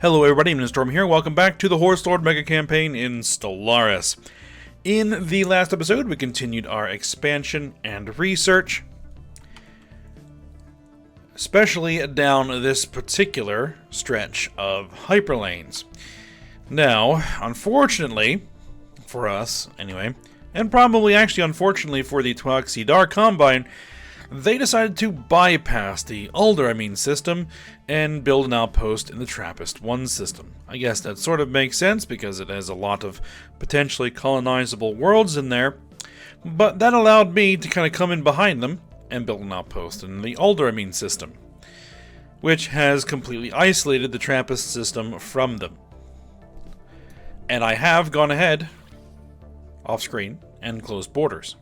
Hello everybody, I'm Storm here. Welcome back to the Horse Lord Mega Campaign in Stellaris. In the last episode, we continued our expansion and research, especially down this particular stretch of hyperlanes. Now, unfortunately, for us anyway, and probably actually unfortunately for the Twaxidar Combine, they decided to bypass the older system and build an outpost in the TRAPPIST-1 system. I guess that sort of makes sense because it has a lot of potentially colonizable worlds in there, but that allowed me to kind of come in behind them and build an outpost in the older system, which has completely isolated the TRAPPIST system from them. And I have gone ahead, off screen, and closed borders.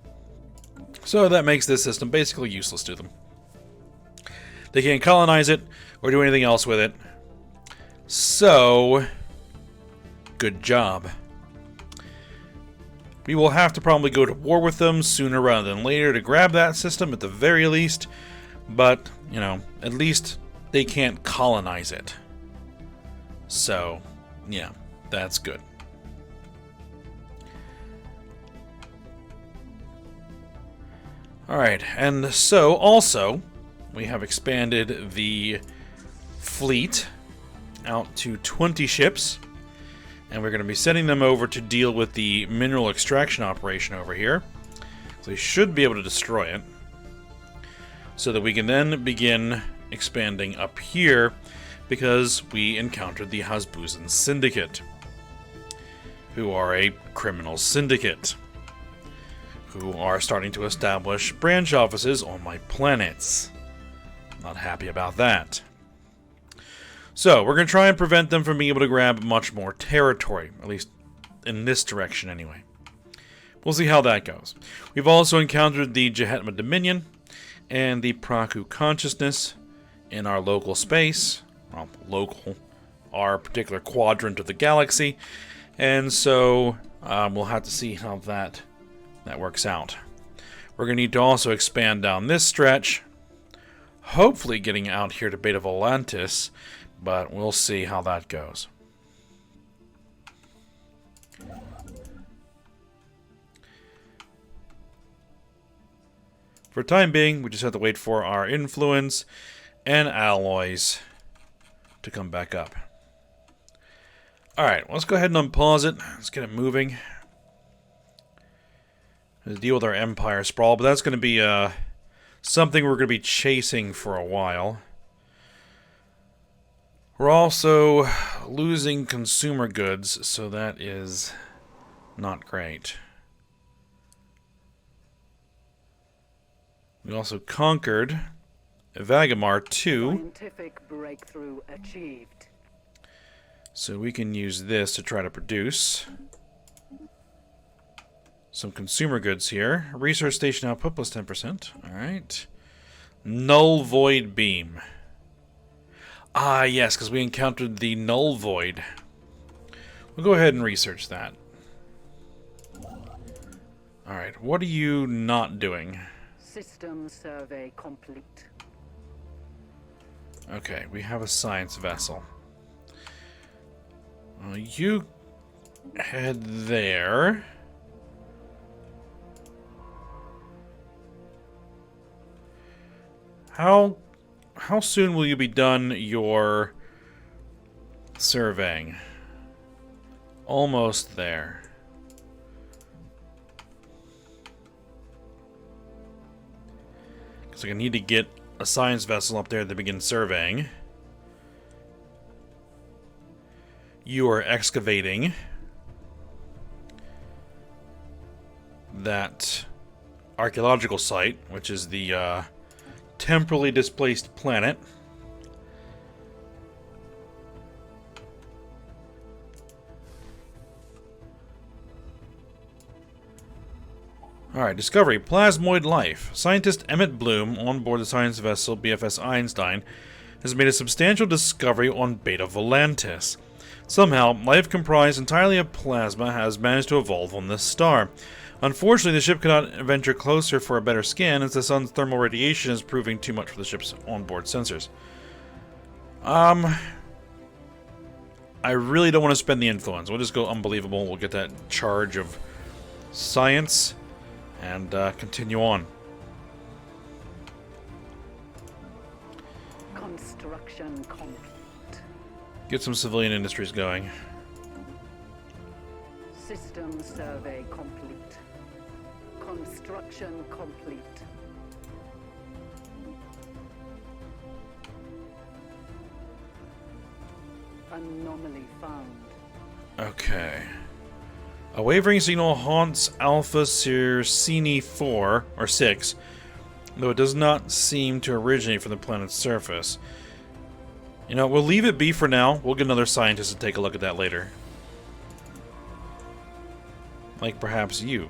So that makes this system basically useless to them. They can't colonize it or do anything else with it. So, good job. We will have to probably go to war with them sooner rather than later to grab that system at the very least. But, you know, at least they can't colonize it. So, yeah, that's good. Alright, and so also, we have expanded the fleet out to 20 ships, and we're going to be sending them over to deal with the mineral extraction operation over here. So we should be able to destroy it, so that we can then begin expanding up here, because we encountered the Hasbusan Syndicate, who are a criminal syndicate, who are starting to establish branch offices on my planets. Not happy about that. So, we're going to try and prevent them from being able to grab much more territory, at least in this direction anyway. We'll see how that goes. We've also encountered the Jehetma Dominion and the Praku Consciousness in our local space. Well, local, our particular quadrant of the galaxy. And so, we'll have to see how that works out. We're going to need to also expand down this stretch, hopefully getting out here to Beta Volantis, but we'll see how that goes. For the time being, we just have to wait for our influence and alloys to come back up. Alright, let's go ahead and unpause it. Let's get it moving. Deal with our Empire Sprawl, but that's going to be something we're going to be chasing for a while. We're also losing consumer goods, so that is not great. We also conquered Vagamar 2. Scientific breakthrough achieved. So we can use this to try to produce some consumer goods here. Research station output plus 10%. Alright. Null Void Beam. Ah, yes, because we encountered the Null Void. We'll go ahead and research that. Alright, what are you not doing? System survey complete. Okay, we have a science vessel. You head there. How soon will you be done your surveying? Almost there. Because I need to get a science vessel up there to begin surveying. You are excavating that archaeological site, which is the temporally displaced planet. Alright, discovery. Plasmoid life. Scientist Emmett Bloom, on board the science vessel BFS Einstein, has made a substantial discovery on Beta Volantis. Somehow, life comprised entirely of plasma has managed to evolve on this star. Unfortunately, the ship cannot venture closer for a better scan, as the sun's thermal radiation is proving too much for the ship's onboard sensors. I really don't want to spend the influence. We'll just go unbelievable. We'll get that charge of science and continue on. Construction complete. Get some civilian industries going. System survey complete. Construction complete. Anomaly found. Okay. A wavering signal haunts Alpha Circini 4, or 6, though it does not seem to originate from the planet's surface. You know, we'll leave it be for now. We'll get another scientist to take a look at that later. Like perhaps you.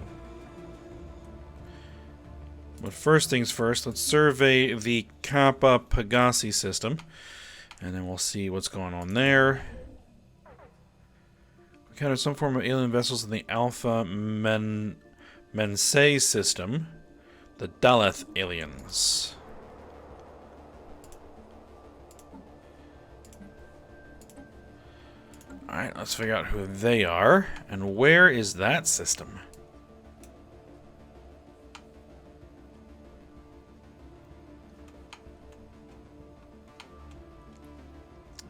But first things first, let's survey the Kappa Pegasi system. And then we'll see what's going on there. We encountered some form of alien vessels in the Alpha Mensei system. The Daleth aliens. Alright, let's figure out who they are. And where is that system?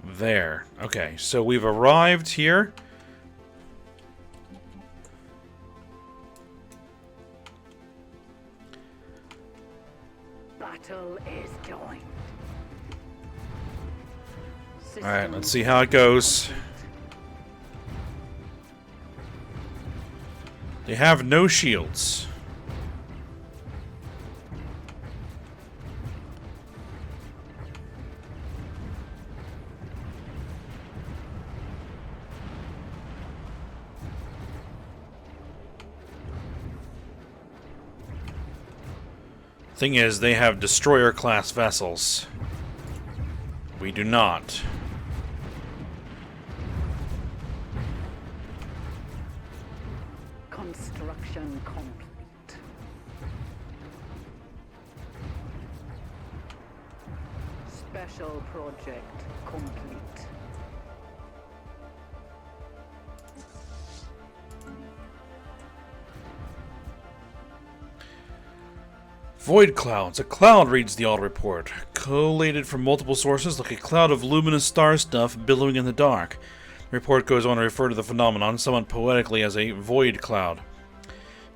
There. Okay, so we've arrived here. Battle is joined. Alright, let's see how it goes. They have no shields. Thing is, they have destroyer-class vessels. We do not. Construction complete. Special project complete. Void clouds. A cloud reads the audit report. Collated from multiple sources like a cloud of luminous star stuff billowing in the dark. The report goes on to refer to the phenomenon somewhat poetically as a void cloud.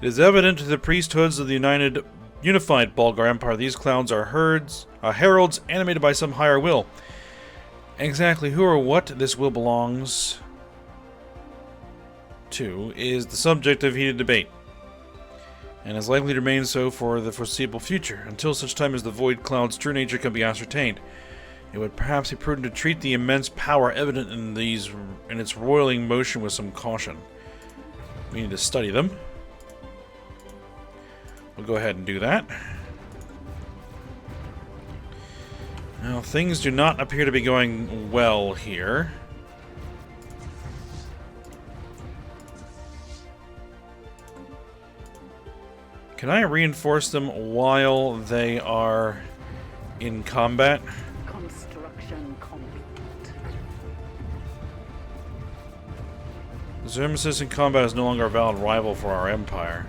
It is evident to the priesthoods of the unified Bulgar Empire these clouds are heralds animated by some higher will. Exactly who or what this will belongs to is the subject of heated debate, and is likely to remain so for the foreseeable future, until such time as the void cloud's true nature can be ascertained. It would perhaps be prudent to treat the immense power evident in its roiling motion with some caution. We need to study them. We'll go ahead and do that. Now, things do not appear to be going well here. Can I reinforce them while they are in combat? Construction complete. Zermesis in combat is no longer a valid rival for our empire.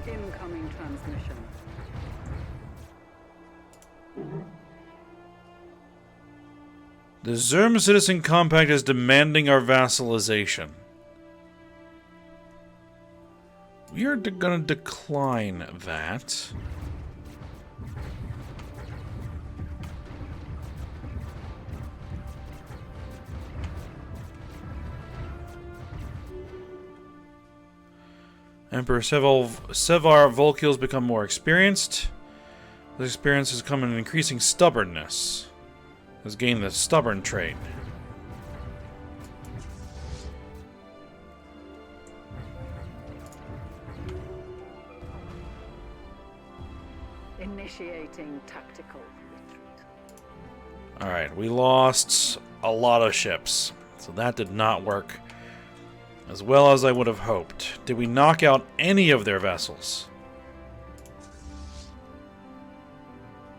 Incoming transmission. The Zerm Citizen Compact is demanding our vassalization. We are going to decline that. Emperor Sevar Volkil's become more experienced. This experience has come in an increasing stubbornness. Has gained the stubborn trait. Initiating tactical retreat. Alright, we lost a lot of ships, so that did not work as well as I would have hoped. Did we knock out any of their vessels?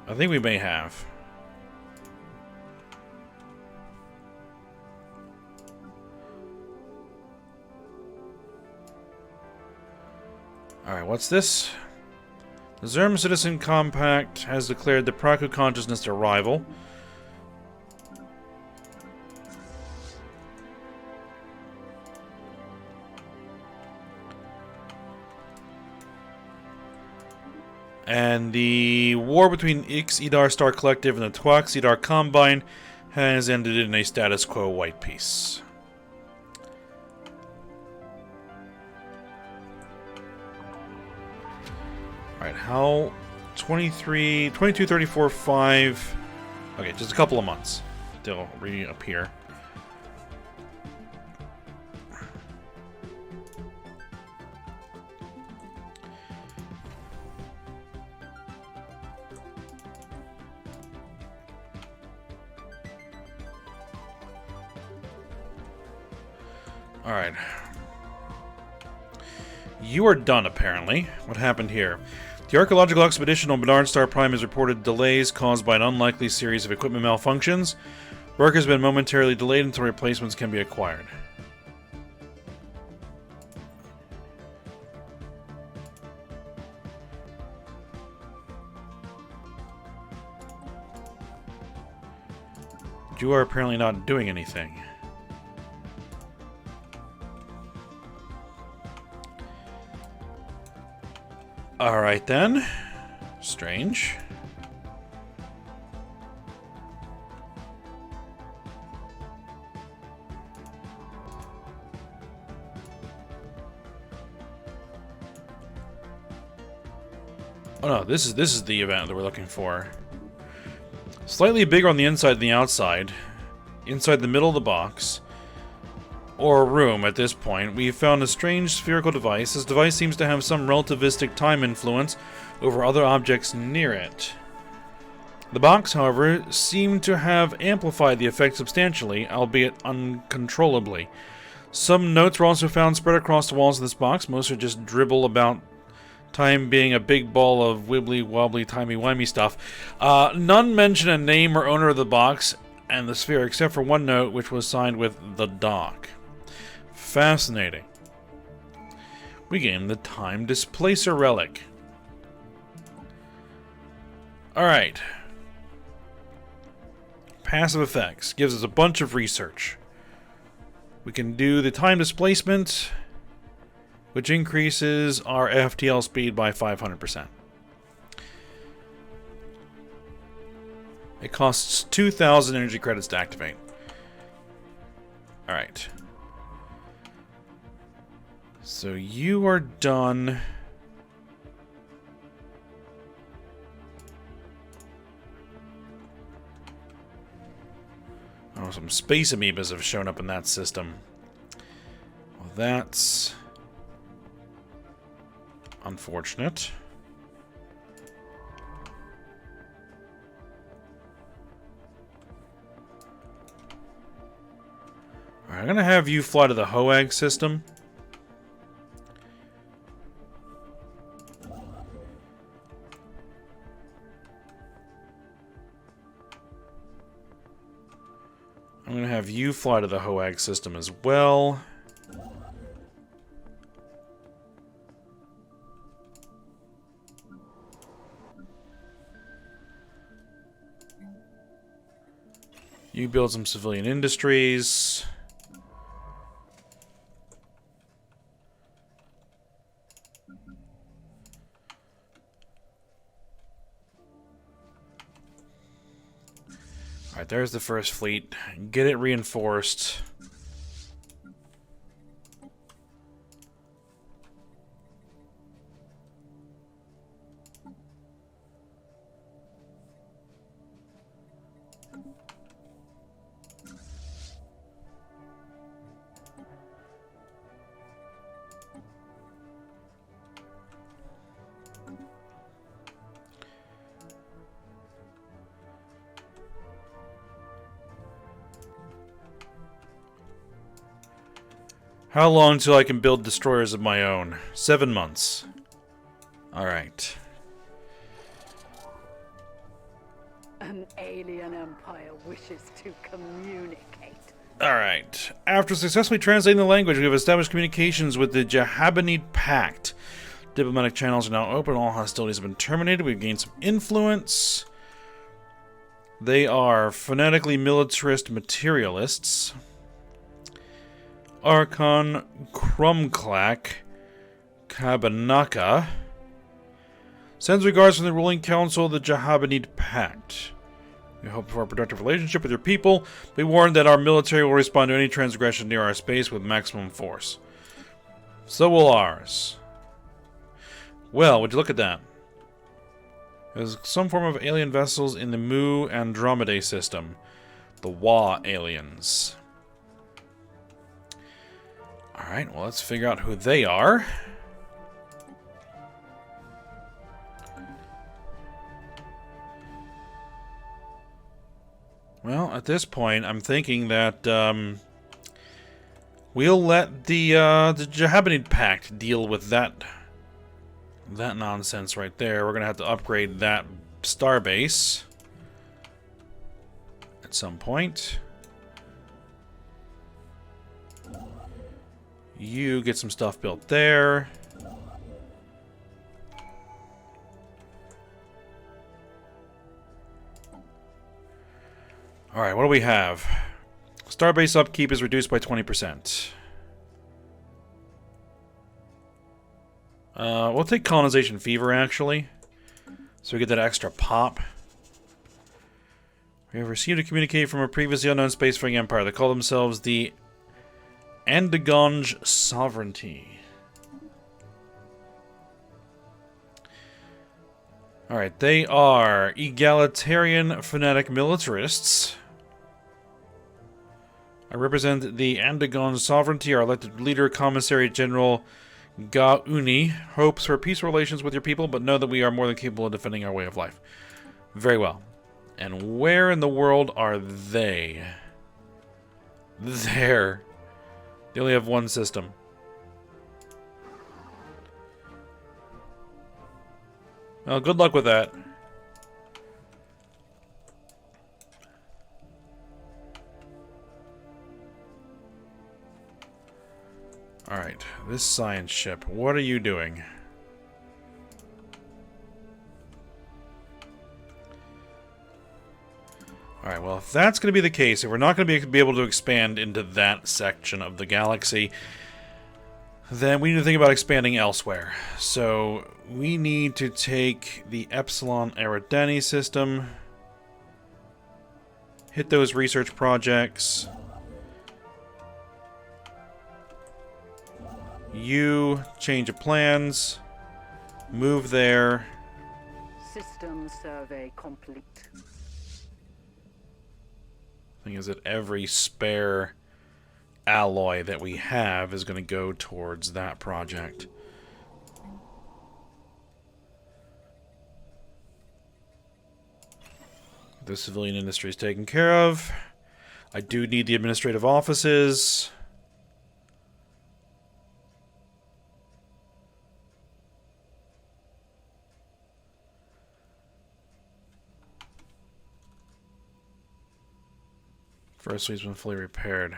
I think we may have. Alright, what's this? The Zerm Citizen Compact has declared the Praku Consciousness their rival. And the war between Ix-Idar Star Collective and the Twax-Idar Combine has ended in a status quo white peace. Alright, how... 23... 22, 34, 5... Okay, just a couple of months. They'll reappear. Alright. You are done, apparently. What happened here? The archaeological expedition on Bernard Star Prime has reported delays caused by an unlikely series of equipment malfunctions. Work has been momentarily delayed until replacements can be acquired. You are apparently not doing anything. Alright then. Strange. Oh no, this is the event that we're looking for. Slightly bigger on the inside than the outside. Inside the middle of the box. Or room at this point, we found a strange spherical device. This device seems to have some relativistic time influence over other objects near it. The box, however, seemed to have amplified the effect substantially, albeit uncontrollably. Some notes were also found spread across the walls of this box. Most are just dribble about time being a big ball of wibbly-wobbly, timey-wimey stuff. None mention a name or owner of the box and the sphere, except for one note which was signed with the Doc. Fascinating. We gained the Time Displacer Relic. Alright. Passive effects. Gives us a bunch of research. We can do the time displacement, which increases our FTL speed by 500%. It costs 2,000 energy credits to activate. Alright. So you are done. Oh, some space amoebas have shown up in that system. Well, that's unfortunate. Alright, I'm gonna have you fly to the HOAG system. I'm going to have you fly to the HOAG system as well. You build some civilian industries. Alright, there's the first fleet. Get it reinforced. How long till I can build destroyers of my own? 7 months. Alright. An alien empire wishes to communicate. Alright. After successfully translating the language, we have established communications with the Jahabanid Pact. Diplomatic channels are now open. All hostilities have been terminated. We've gained some influence. They are phonetically militarist materialists. Archon Crumclack Kabanaka sends regards from the ruling council of the Jahabanid Pact. We hope for a productive relationship with your people. Be warned that our military will respond to any transgression near our space with maximum force. So will ours. Well, would you look at that? There's some form of alien vessels in the Mu Andromedae system. The Wa aliens. Alright, well, let's figure out who they are. Well, at this point, I'm thinking that we'll let the Jahabanid Pact deal with that nonsense right there. We're gonna have to upgrade that starbase at some point. You get some stuff built there. Alright, what do we have? Starbase upkeep is reduced by 20%. We'll take colonization fever, actually. So we get that extra pop. We have received a communique from a previously unknown spacefaring empire. They call themselves the Andagonge Sovereignty. Alright, they are egalitarian fanatic militarists. I represent the Andagonge Sovereignty. Our elected leader, Commissary General Ga-Uni, hopes for peaceful relations with your people, but know that we are more than capable of defending our way of life. Very well. And where in the world are they? There. They only have one system. Well, good luck with that. Alright, this science ship, what are you doing? Alright, well, if that's going to be the case, if we're not going to be able to expand into that section of the galaxy, then we need to think about expanding elsewhere. So, we need to take the Epsilon Eridani system, hit those research projects. You change of plans, move there. System survey complete. Thing is that every spare alloy that we have is going to go towards that project. The civilian industry is taken care of. I do need the administrative offices. First fleet's been fully repaired.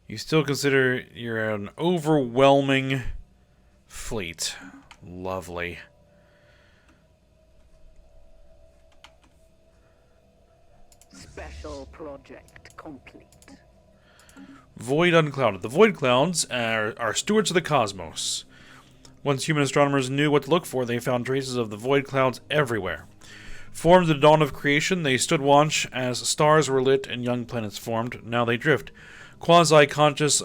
You still consider you're an overwhelming fleet. Lovely. Special project complete. Void unclouded. The Void Clouds are stewards of the cosmos. Once human astronomers knew what to look for, they found traces of the Void Clouds everywhere. Formed at the dawn of creation, they stood watch as stars were lit and young planets formed. Now they drift. Quasi-conscious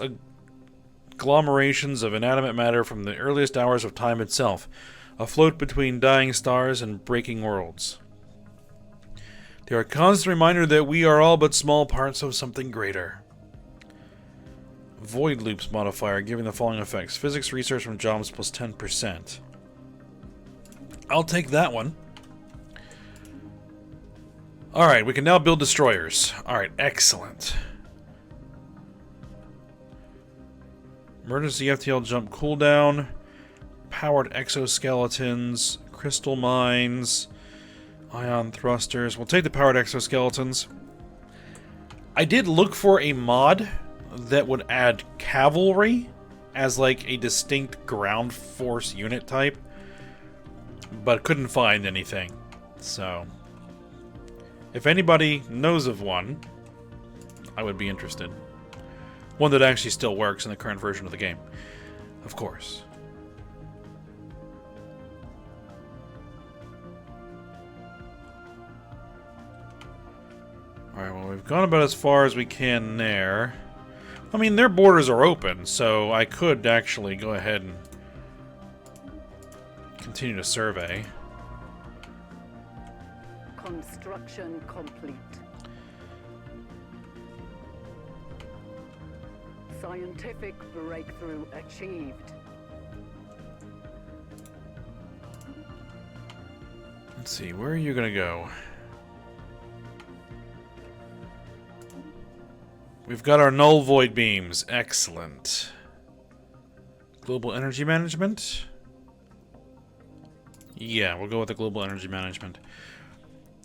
agglomerations of inanimate matter from the earliest hours of time itself, afloat between dying stars and breaking worlds. They are a constant reminder that we are all but small parts of something greater. Void Loops modifier, giving the following effects. Physics research from jobs plus 10%. I'll take that one. Alright, we can now build destroyers. Alright, excellent. Emergency FTL jump cooldown. Powered exoskeletons. Crystal mines. Ion thrusters. We'll take the powered exoskeletons. I did look for a mod that would add cavalry as like a distinct ground force unit type, but couldn't find anything. So, if anybody knows of one, I would be interested. One that actually still works in the current version of the game, of course. Alright, well, we've gone about as far as we can there. I mean, their borders are open, so I could actually go ahead and continue to survey. Construction complete. Scientific breakthrough achieved. Let's see, where are you gonna go? We've got our null void beams. Excellent. Global energy management? Yeah, we'll go with the global energy management.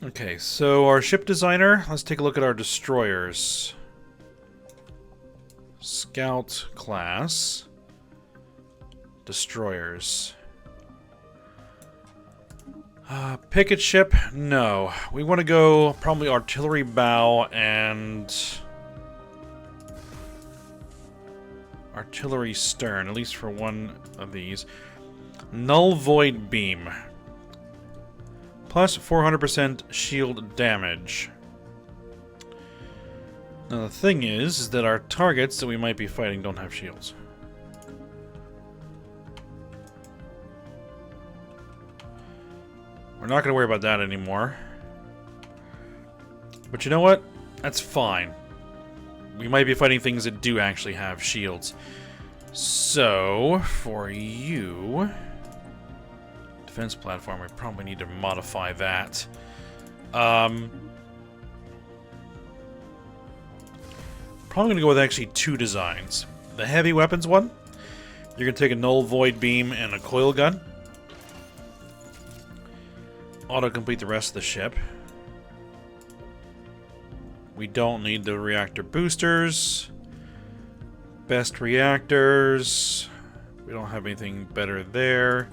Okay, so our ship designer, let's take a look at our destroyers. Scout class. Destroyers. Picket ship? No. We want to go probably artillery bow and artillery stern, at least for one of these. Null void beam. Plus 400% shield damage. Now the thing is that our targets that we might be fighting don't have shields. We're not going to worry about that anymore. But you know what? That's fine. We might be fighting things that do actually have shields. So, for you... defense platform, we probably need to modify that. Probably going to go with actually two designs. The heavy weapons one, you're going to take a null void beam and a coil gun. Auto-complete the rest of the ship. We don't need the reactor boosters. Best reactors. We don't have anything better there.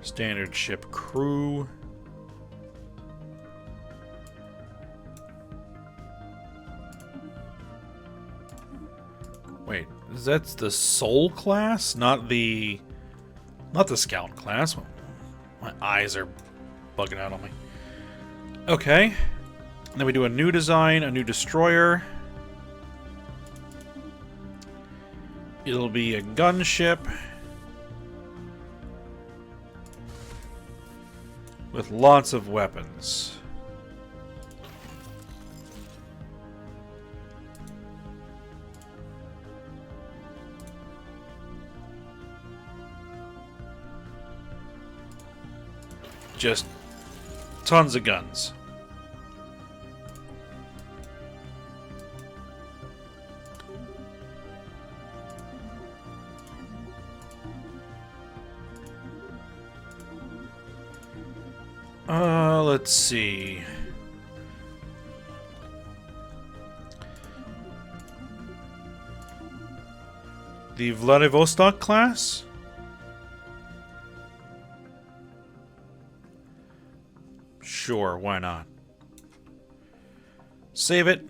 Standard ship crew. Wait, that's the Soul class, not the Scout class. My eyes are bugging out on me. Okay. And then we do a new design, a new destroyer. It'll be a gunship with lots of weapons. Just tons of guns. Let's see. The Vladivostok class? Sure, why not? Save it.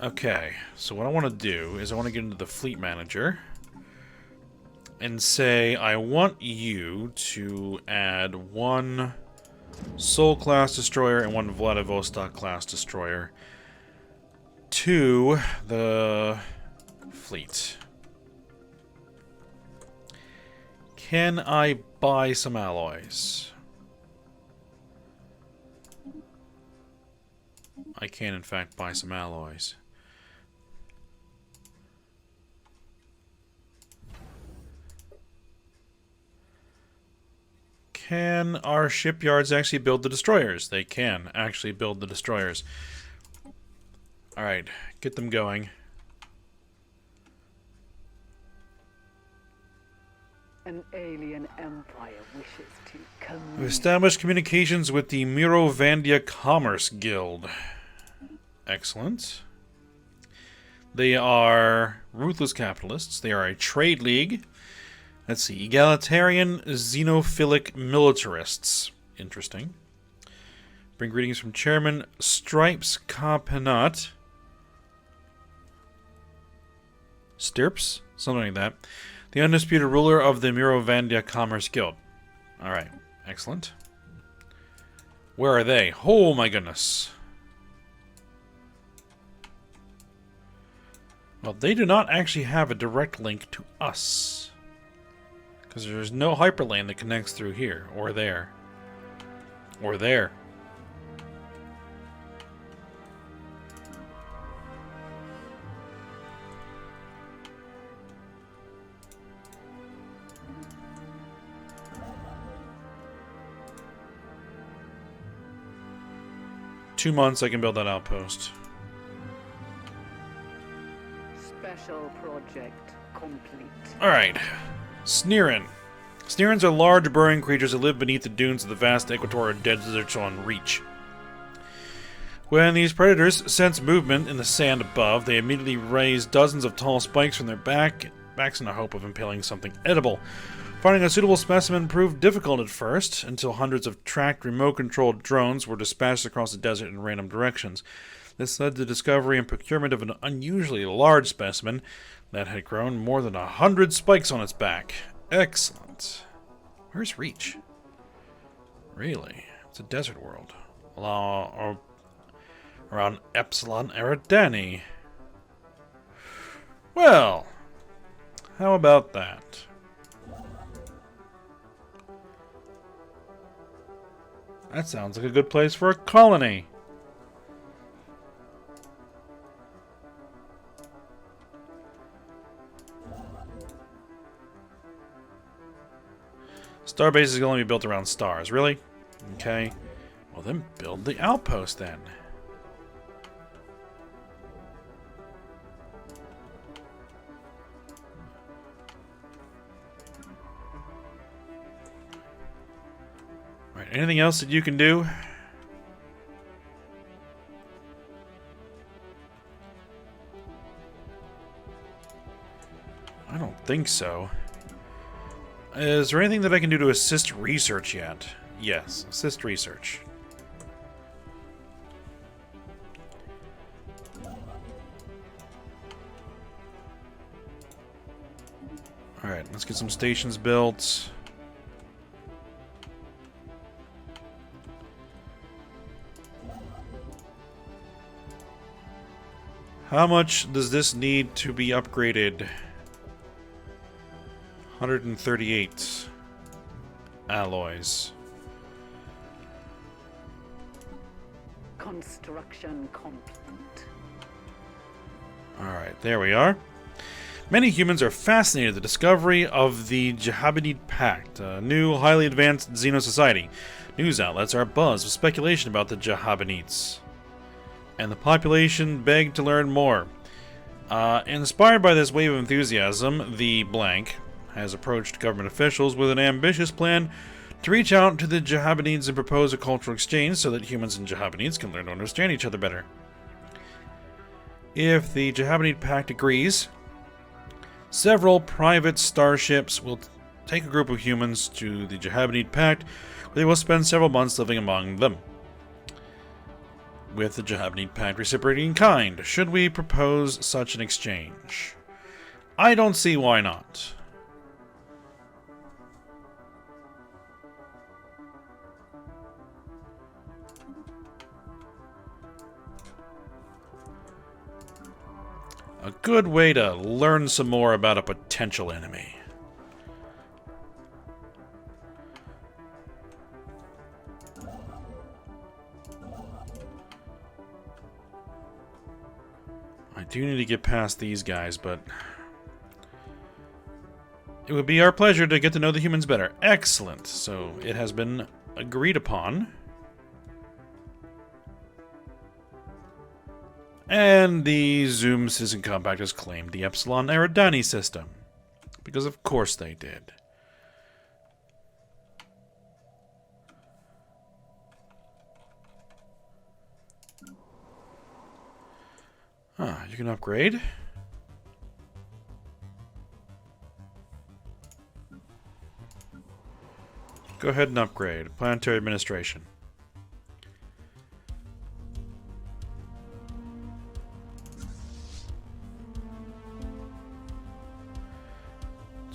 Okay, so what I want to do is I want to get into the fleet manager and say I want you to add one Soul class destroyer and one Vladivostok class destroyer to the fleet. Can I buy some alloys? I can, in fact, buy some alloys. Can our shipyards actually build the destroyers? They can actually build the destroyers. Alright, get them going. An alien empire wishes to We've commune. established communications with the Mirovandia Commerce Guild. Excellent. They are ruthless capitalists. They are a trade league. Let's see. Egalitarian xenophilic militarists. Interesting. Bring greetings from Chairman Stripes Carpenat. Stirps? Something like that. The undisputed ruler of the Mirovandia Commerce Guild. Alright. Excellent. Where are they? Oh my goodness. Well, they do not actually have a direct link to us. Because there's no hyperlane that connects through here. Or there. Or there. Months I can build that outpost. Special project complete. Alright. Sneerin. Sneerins are large burrowing creatures that live beneath the dunes of the vast equatorial deserts on Reach. When these predators sense movement in the sand above, they immediately raise dozens of tall spikes from their backs in the hope of impaling something edible. Finding a suitable specimen proved difficult at first, until hundreds of tracked, remote-controlled drones were dispatched across the desert in random directions. This led to the discovery and procurement of an unusually large specimen that had grown more than 100 spikes on its back. Excellent. Where's Reach? Really? It's a desert world. Around Epsilon Eridani. Well, how about that? That sounds like a good place for a colony. Starbase is going to be built around stars. Really? Okay. Well, then build the outpost then. Alright, anything else that you can do? I don't think so. Is there anything that I can do to assist research yet? Yes, assist research. Alright, let's get some stations built. How much does this need to be upgraded? 138 alloys. Construction complete. Alright, there we are. Many humans are fascinated with the discovery of the Jahabinid Pact, a new, highly advanced xeno-society. News outlets are abuzz with speculation about the Jahabinids, and the population begged to learn more. Inspired by this wave of enthusiasm, the blank has approached government officials with an ambitious plan to reach out to the Jahabinids and propose a cultural exchange so that humans and Jahabinids can learn to understand each other better. If the Jahabinid Pact agrees, several private starships will take a group of humans to the Jahabinid Pact, where they will spend several months living among them, with the Jahabinid Pact reciprocating in kind. Should we propose such an exchange? I don't see why not. A good way to learn some more about a potential enemy. I do need to get past these guys, but it would be our pleasure to get to know the humans better. Excellent. So it has been agreed upon. And the Zoom Citizen Compact has claimed the Epsilon Eridani system. Because of course they did. Huh, you can upgrade. Go ahead and upgrade. Planetary Administration.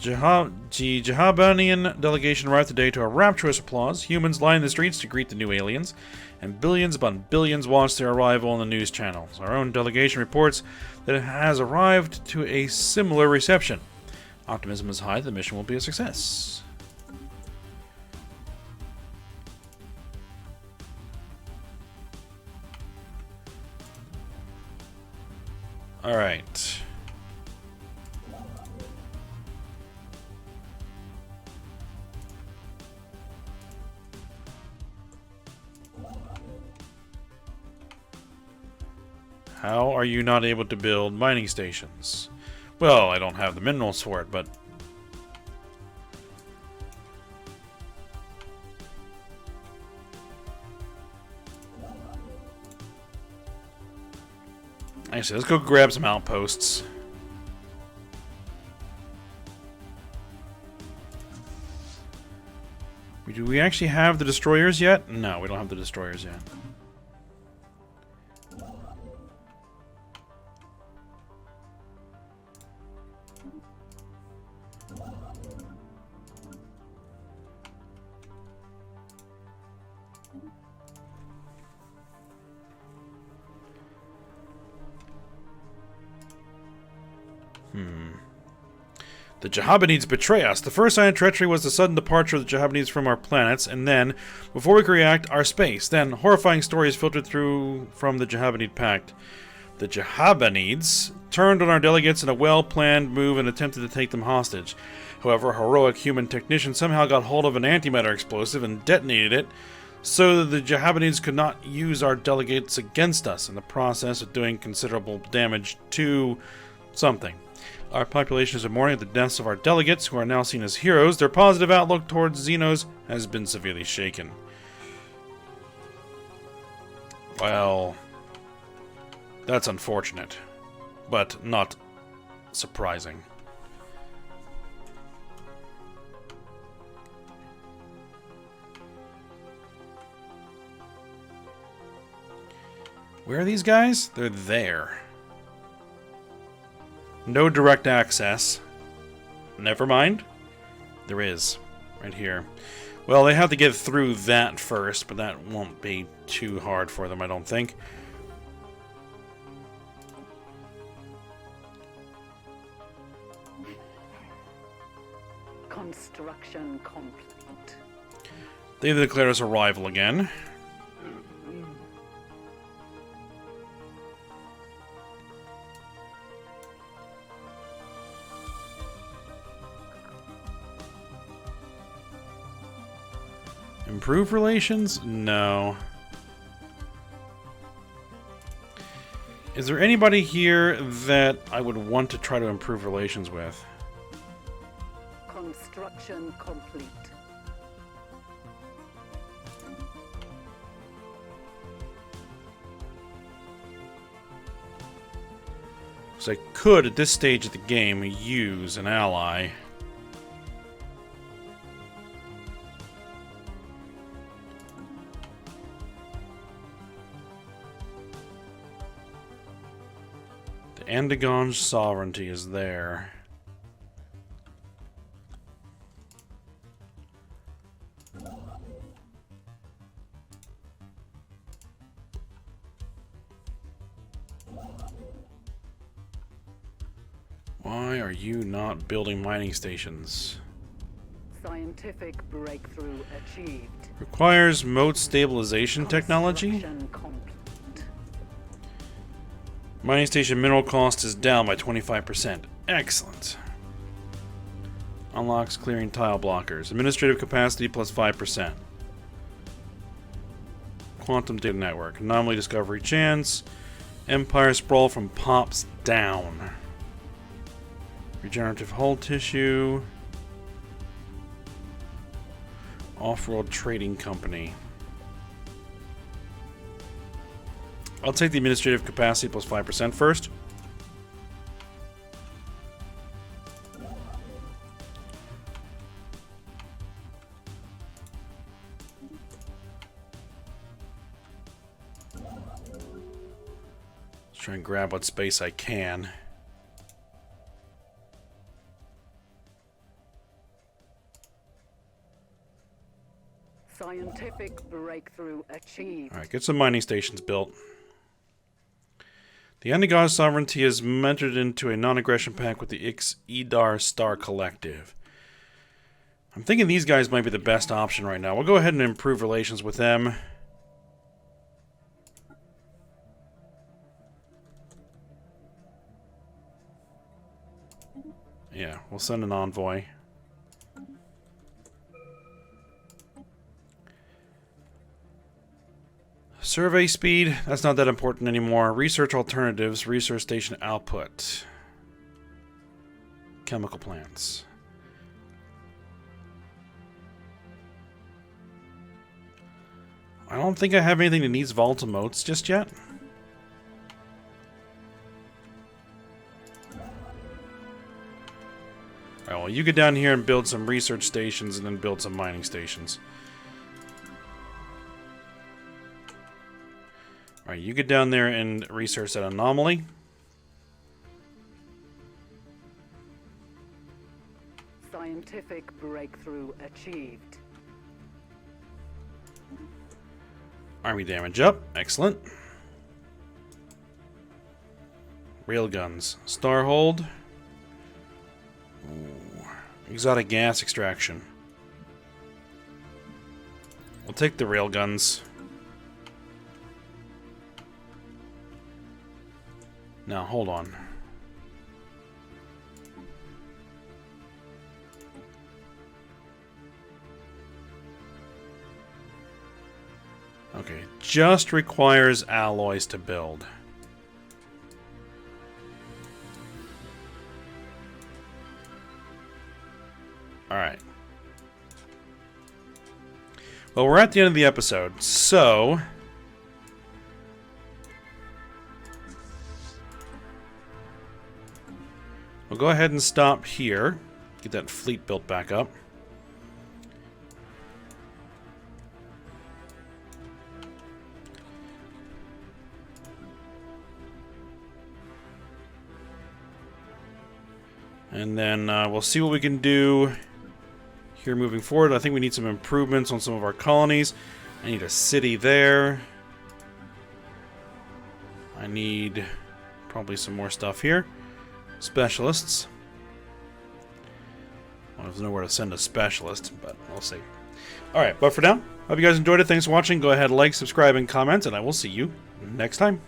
The Jahabanian delegation arrived today to a rapturous applause. Humans line the streets to greet the new aliens, and billions upon billions watch their arrival on the news channels. Our own delegation reports that it has arrived to a similar reception. Optimism is high that the mission will be a success. Alright. How are you not able to build mining stations? Well, I don't have the minerals for it, but... Actually, let's go grab some outposts. Do we actually have the destroyers yet? No, we don't have the destroyers yet. The Jahabanids betray us. The first sign of treachery was the sudden departure of the Jahabanids from our planets, and then, before we could react, our space. Then, horrifying stories filtered through from the Jahabanid Pact. The Jahabanids turned on our delegates in a well-planned move and attempted to take them hostage. However, a heroic human technician somehow got hold of an antimatter explosive and detonated it, so that the Jahabanids could not use our delegates against us, in the process of doing considerable damage to something. Our population is mourning at the deaths of our delegates, who are now seen as heroes. Their positive outlook towards Xenos has been severely shaken. Well, that's unfortunate, but not surprising. Where are these guys? They're there. No direct access. Never mind. There is. Right here. Well, they have to get through that first, but that won't be too hard for them, I don't think. Construction complete. They've declared us arrival again. Improve relations? No. Is there anybody here that I would want to try to improve relations with? Construction complete. So I could, at this stage of the game, use an ally. Andagon's sovereignty is there. Why are you not building mining stations? Scientific breakthrough achieved. Requires mode stabilization technology? Construction complete. Mining station mineral cost is down by 25%. Excellent. Unlocks clearing tile blockers. Administrative capacity plus 5%. Quantum data network. Anomaly discovery chance. Empire sprawl from pops down. Regenerative hull tissue. Off-world trading company. I'll take the administrative capacity plus 5% first. try and grab what space I can. Scientific breakthrough achieved. Alright, get some mining stations built. The Anti-God Sovereignty has entered into a non-aggression pact with the Ix-Idar Star Collective. I'm thinking these guys might be the best option right now. We'll go ahead and improve relations with them. Yeah, we'll send an envoy. Survey speed, that's not that important anymore. Research alternatives, research station output. Chemical plants. I don't think I have anything that needs volatile motes just yet. Alright, well, you get down here and build some research stations and then build some mining stations. Alright, you get down there and research that anomaly. Scientific breakthrough achieved. Army damage up. Excellent. Railguns. Starhold. Ooh. Exotic gas extraction. We'll take the railguns. Now, hold on. Okay, just requires alloys to build. Alright. Well, we're at the end of the episode, so we'll go ahead and stop here. Get that fleet built back up. And then we'll see what we can do here moving forward. I think we need some improvements on some of our colonies. I need a city there. I need probably some more stuff here. Specialists. I don't know where to send a specialist, but we'll see. Alright, but for now, hope you guys enjoyed it. Thanks for watching. Go ahead, like, subscribe, and comment, and I will see you next time.